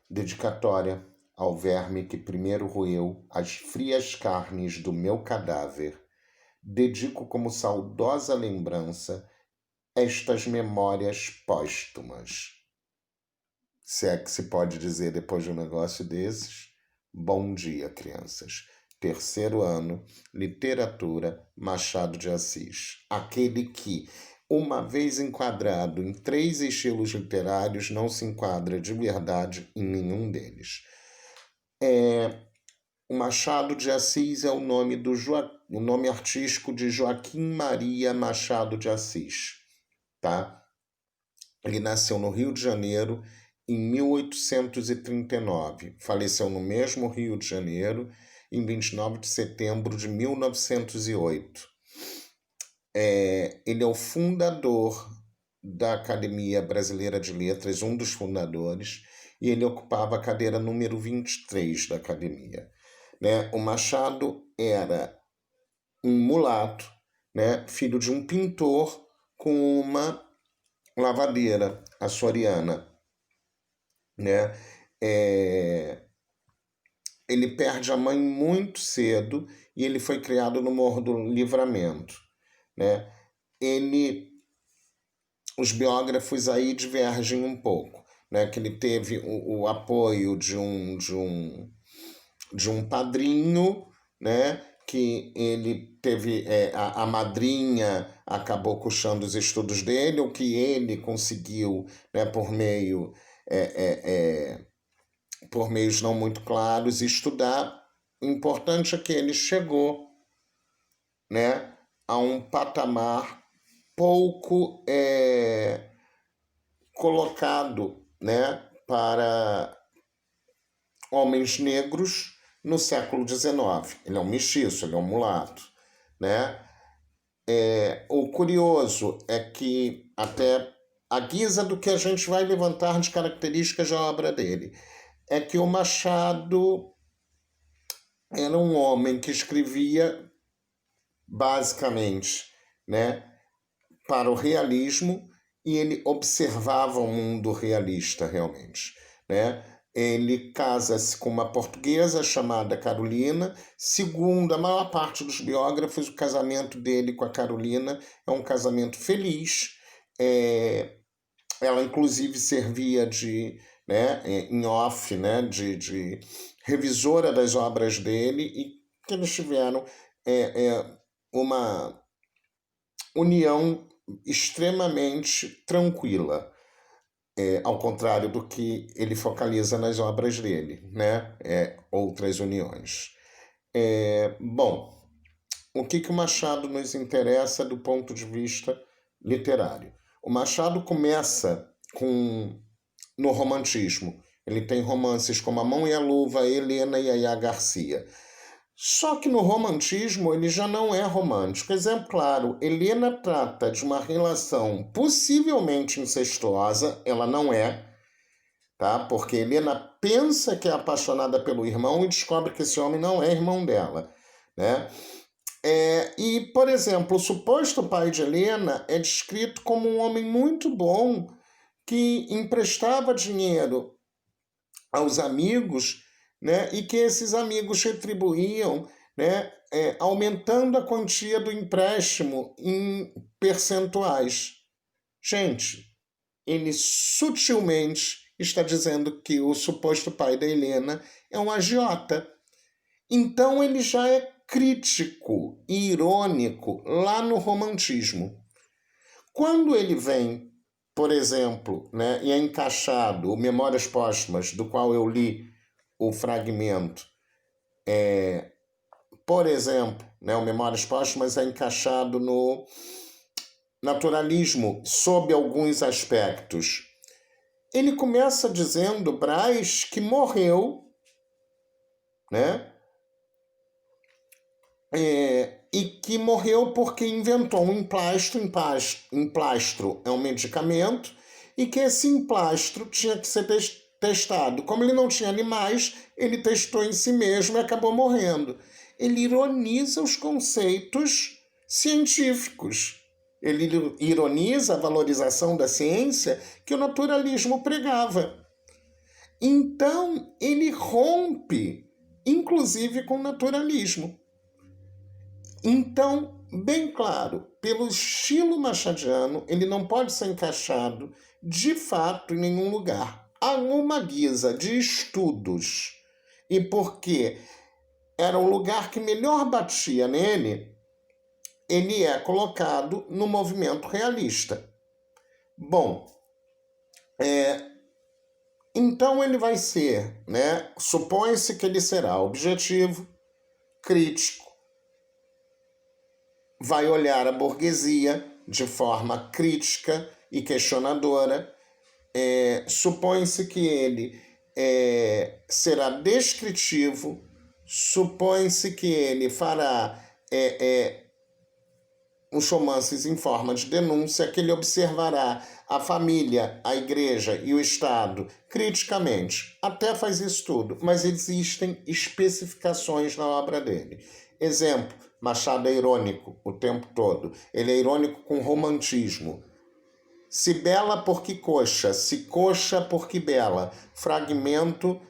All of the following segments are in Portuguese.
Dedicatória ao verme que primeiro roeu as frias carnes do meu cadáver, dedico como saudosa lembrança estas memórias póstumas. Se é que se pode dizer depois de um negócio desses, bom dia, crianças. Terceiro ano, literatura, Machado de Assis. Aquele que, uma vez enquadrado em 3 estilos literários, não se enquadra de verdade em nenhum deles. O Machado de Assis é o nome, o nome artístico de Joaquim Maria Machado de Assis, tá? Ele nasceu no Rio de Janeiro em 1839, faleceu no mesmo Rio de Janeiro em 29 de setembro de 1908. Ele é o fundador da Academia Brasileira de Letras, um dos fundadores, e ele ocupava a cadeira número 23 da Academia. O Machado era um mulato, filho de um pintor com uma lavadeira açoriana. Ele perde a mãe muito cedo e ele foi criado no Morro do Livramento. Os biógrafos aí divergem um pouco, que ele teve o apoio de um padrinho, que ele teve, a madrinha acabou custeando os estudos dele, o que ele conseguiu, por meios não muito claros, estudar. O importante é que ele chegou, a um patamar pouco colocado, para homens negros no século XIX. Ele é um mestiço, ele é um mulato. O curioso é que, até à guisa do que a gente vai levantar de características da obra dele, é que o Machado era um homem que escrevia basicamente, para o realismo, e ele observava o mundo realista realmente, Ele casa-se com uma portuguesa chamada Carolina. Segundo a maior parte dos biógrafos, o casamento dele com a Carolina é um casamento feliz. Ela inclusive servia em off, de revisora das obras dele, e que eles tiveram uma união extremamente tranquila, ao contrário do que ele focaliza nas obras dele, outras uniões. Bom, o que o Machado nos interessa do ponto de vista literário? O Machado começa no romantismo. Ele tem romances como A Mão e a Luva, Helena e Yaya Garcia. Só que no romantismo ele já não é romântico. Exemplo claro, Helena trata de uma relação possivelmente incestuosa, ela não é, tá? Porque Helena pensa que é apaixonada pelo irmão e descobre que esse homem não é irmão dela, E, por exemplo, o suposto pai de Helena é descrito como um homem muito bom que emprestava dinheiro aos amigos, e que esses amigos retribuíam, aumentando a quantia do empréstimo em percentuais. Gente, ele sutilmente está dizendo que o suposto pai da Helena é um agiota. Então ele já é crítico e irônico lá no romantismo. Quando ele vem, por exemplo, e é encaixado o Memórias Póstumas, do qual eu li o fragmento, por exemplo, o Memórias Póstumas é encaixado no naturalismo sob alguns aspectos. Ele começa dizendo, Brás, que morreu, e que morreu porque inventou um emplastro. Emplastro é um medicamento, e que esse emplastro tinha que ser testado. Como ele não tinha animais, ele testou em si mesmo e acabou morrendo. Ele ironiza os conceitos científicos. Ele ironiza a valorização da ciência que o naturalismo pregava. Então, ele rompe, inclusive, com o naturalismo. Então, bem claro, pelo estilo machadiano, ele não pode ser encaixado, de fato, em nenhum lugar. Alguma guisa de estudos, e porque era o lugar que melhor batia nele, ele é colocado no movimento realista. Bom, então ele vai ser, né? Supõe-se que ele será objetivo, crítico, vai olhar a burguesia de forma crítica e questionadora. Supõe-se que ele será descritivo, supõe-se que ele fará os romances em forma de denúncia, que ele observará a família, a igreja e o Estado criticamente. Até faz isso tudo, mas existem especificações na obra dele. Exemplo, Machado é irônico o tempo todo. Ele é irônico com romantismo. Se bela porque coxa, se coxa porque bela. Fragmento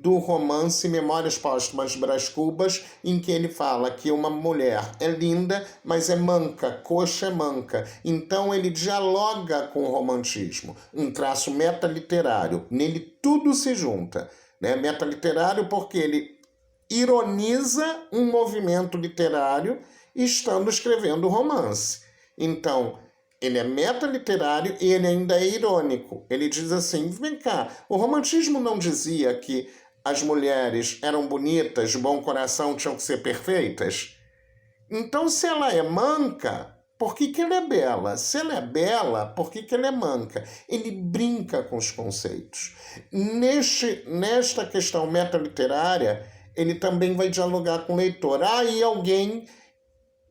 do romance Memórias Póstumas de Brás Cubas, em que ele fala que uma mulher é linda, mas é manca, coxa é manca. Então ele dialoga com o romantismo, um traço metaliterário. Nele tudo se junta, né? Metaliterário porque ele ironiza um movimento literário estando escrevendo romance. Então, ele é metaliterário e ele ainda é irônico. Ele diz assim, vem cá, o romantismo não dizia que as mulheres eram bonitas, de bom coração, tinham que ser perfeitas? Então, se ela é manca, por que ela é bela? Se ela é bela, por que ela é manca? Ele brinca com os conceitos. Nesta questão metaliterária, ele também vai dialogar com o leitor. Há aí alguém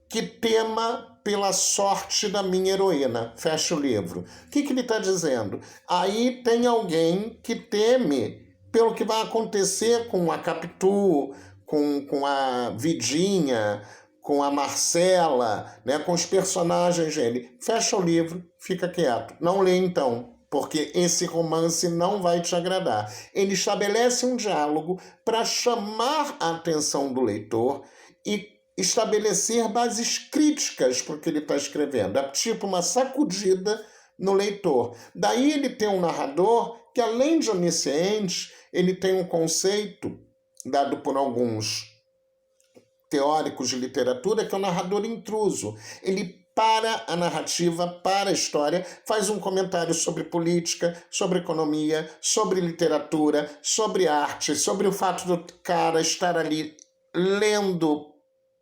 que tema pela sorte da minha heroína. Fecha o livro. O que ele está dizendo? Aí tem alguém que teme pelo que vai acontecer com a Capitu, com a Vidinha, com a Marcela, né, com os personagens dele. Fecha o livro, fica quieto. Não lê então, porque esse romance não vai te agradar. Ele estabelece um diálogo para chamar a atenção do leitor e estabelecer bases críticas para o que ele está escrevendo. É tipo uma sacudida no leitor. Daí ele tem um narrador que, além de onisciente, ele tem um conceito dado por alguns teóricos de literatura, que é o narrador intruso. Ele para a narrativa, para a história, faz um comentário sobre política, sobre economia, sobre literatura, sobre arte, sobre o fato do cara estar ali lendo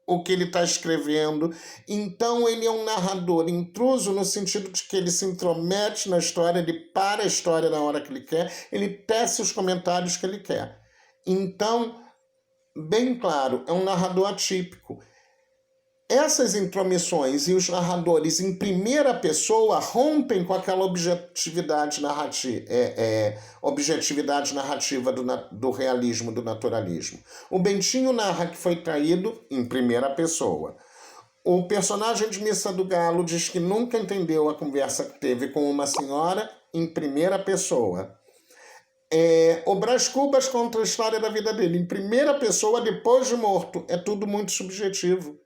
o que ele está escrevendo. Então ele é um narrador intruso no sentido de que ele se intromete na história, ele para a história na hora que ele quer, ele tece os comentários que ele quer. Então, bem claro, é um narrador atípico. Essas intromissões e os narradores em primeira pessoa rompem com aquela objetividade narrativa do realismo, do naturalismo. O Bentinho narra que foi traído em primeira pessoa. O personagem de Missa do Galo diz que nunca entendeu a conversa que teve com uma senhora em primeira pessoa. O Brás Cubas conta a história da vida dele em primeira pessoa depois de morto. É tudo muito subjetivo.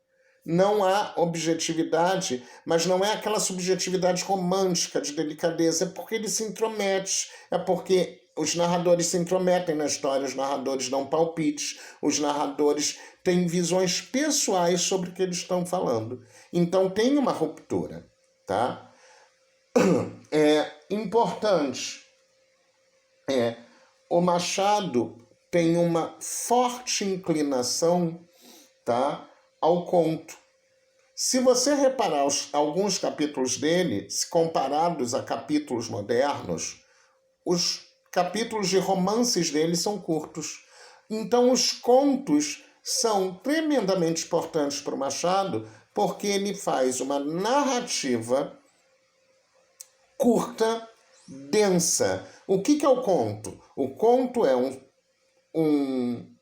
Não há objetividade, mas não é aquela subjetividade romântica, de delicadeza, é porque ele se intromete, é porque os narradores se intrometem na história, os narradores dão palpites, os narradores têm visões pessoais sobre o que eles estão falando. Então tem uma ruptura, tá? É importante. O Machado tem uma forte inclinação, tá, ao conto. Se você reparar alguns capítulos dele, comparados a capítulos modernos, os capítulos de romances dele são curtos. Então os contos são tremendamente importantes para o Machado, porque ele faz uma narrativa curta, densa. O que é o conto? O conto é um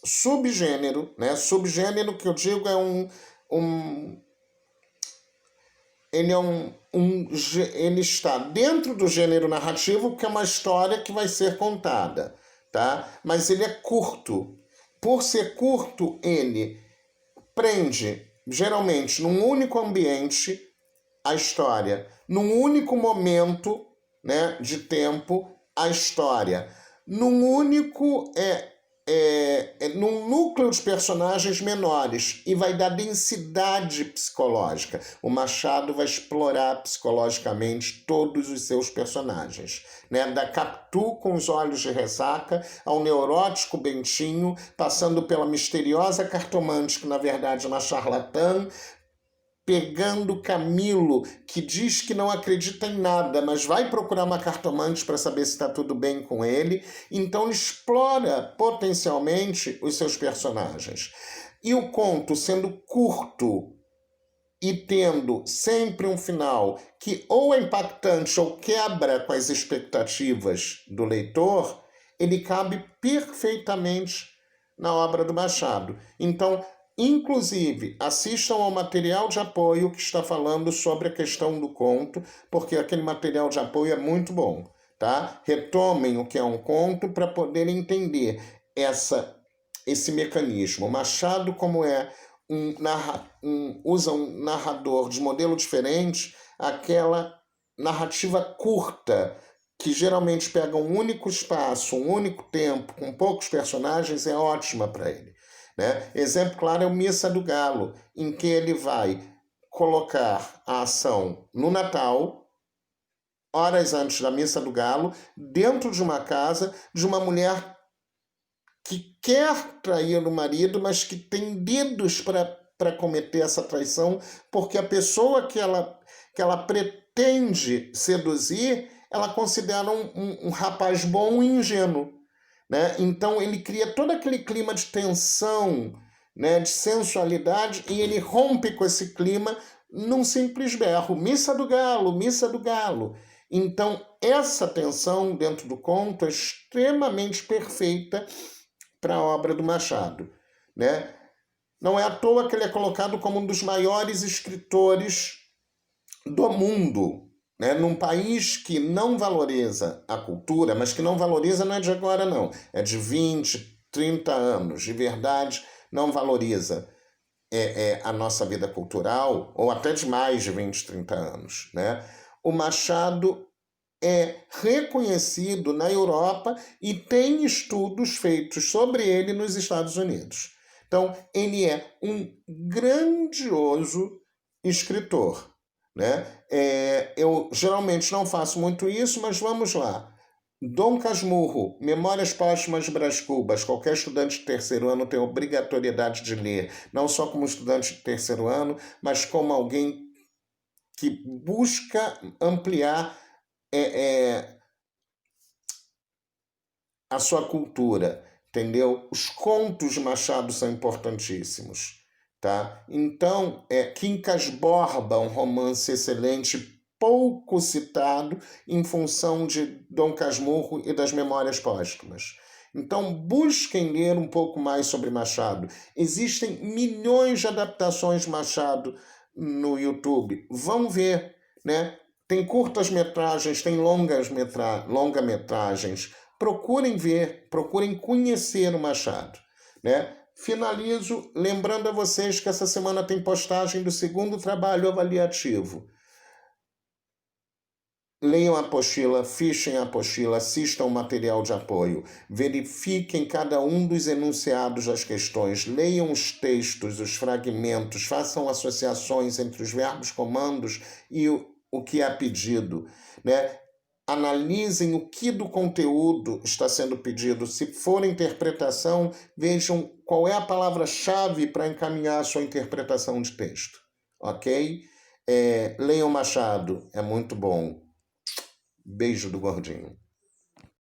subgênero, né? Subgênero que eu digo é ele está dentro do gênero narrativo, que é uma história que vai ser contada, tá? Mas ele é curto. Por ser curto, ele prende, geralmente, num único ambiente, a história. Num único momento, né, de tempo, a história. Num único num núcleo de personagens menores e vai dar densidade psicológica. O Machado vai explorar psicologicamente todos os seus personagens, né? Da Capitu com os olhos de ressaca ao neurótico Bentinho, passando pela misteriosa cartomante, que na verdade é uma charlatã, pegando Camilo, que diz que não acredita em nada, mas vai procurar uma cartomante para saber se está tudo bem com ele. Então ele explora potencialmente os seus personagens. E o conto, sendo curto e tendo sempre um final que ou é impactante ou quebra com as expectativas do leitor, ele cabe perfeitamente na obra do Machado. Então, inclusive, assistam ao material de apoio que está falando sobre a questão do conto, porque aquele material de apoio é muito bom, tá? Retomem o que é um conto para poderem entender esse mecanismo. Machado, como usa um narrador de modelo diferente, aquela narrativa curta, que geralmente pega um único espaço, um único tempo, com poucos personagens, é ótima para ele. Né? Exemplo claro é o Missa do Galo, em que ele vai colocar a ação no Natal, horas antes da Missa do Galo, dentro de uma casa de uma mulher que quer trair o marido, mas que tem dedos para cometer essa traição, porque a pessoa que ela pretende seduzir, ela considera um rapaz bom e ingênuo. Né? Então ele cria todo aquele clima de tensão, né, de sensualidade, e ele rompe com esse clima num simples berro: Missa do Galo, Missa do Galo. Então essa tensão dentro do conto é extremamente perfeita para a obra do Machado. Né? Não é à toa que ele é colocado como um dos maiores escritores do mundo, né? Num país que não valoriza a cultura, mas que não valoriza não é de agora não, é de 20, 30 anos, de verdade não valoriza a nossa vida cultural, ou até de mais de 20, 30 anos. Né? O Machado é reconhecido na Europa e tem estudos feitos sobre ele nos Estados Unidos. Então, ele é um grandioso escritor. Né? Eu geralmente não faço muito isso, mas vamos lá. Dom Casmurro, Memórias Póstumas de Brás Cubas, qualquer estudante de terceiro ano tem obrigatoriedade de ler, não só como estudante de terceiro ano, mas como alguém que busca ampliar a sua cultura, entendeu? Os contos de Machado são importantíssimos, tá? Então, Quincas Borba, um romance excelente, pouco citado em função de Dom Casmurro e das Memórias Póstumas. Então, busquem ler um pouco mais sobre Machado. Existem milhões de adaptações de Machado no YouTube. Vão ver, né? Tem curtas-metragens, tem longa-metragens. Procurem ver, procurem conhecer o Machado. Né? Finalizo lembrando a vocês que essa semana tem postagem do segundo trabalho avaliativo. Leiam a apostila, fichem a apostila, assistam o material de apoio, verifiquem cada um dos enunciados das questões, leiam os textos, os fragmentos, façam associações entre os verbos comandos e o que é pedido, né? Analisem o que do conteúdo está sendo pedido. Se for interpretação, vejam qual é a palavra-chave para encaminhar a sua interpretação de texto. Ok? Leiam Machado, é muito bom. Beijo do Gordinho.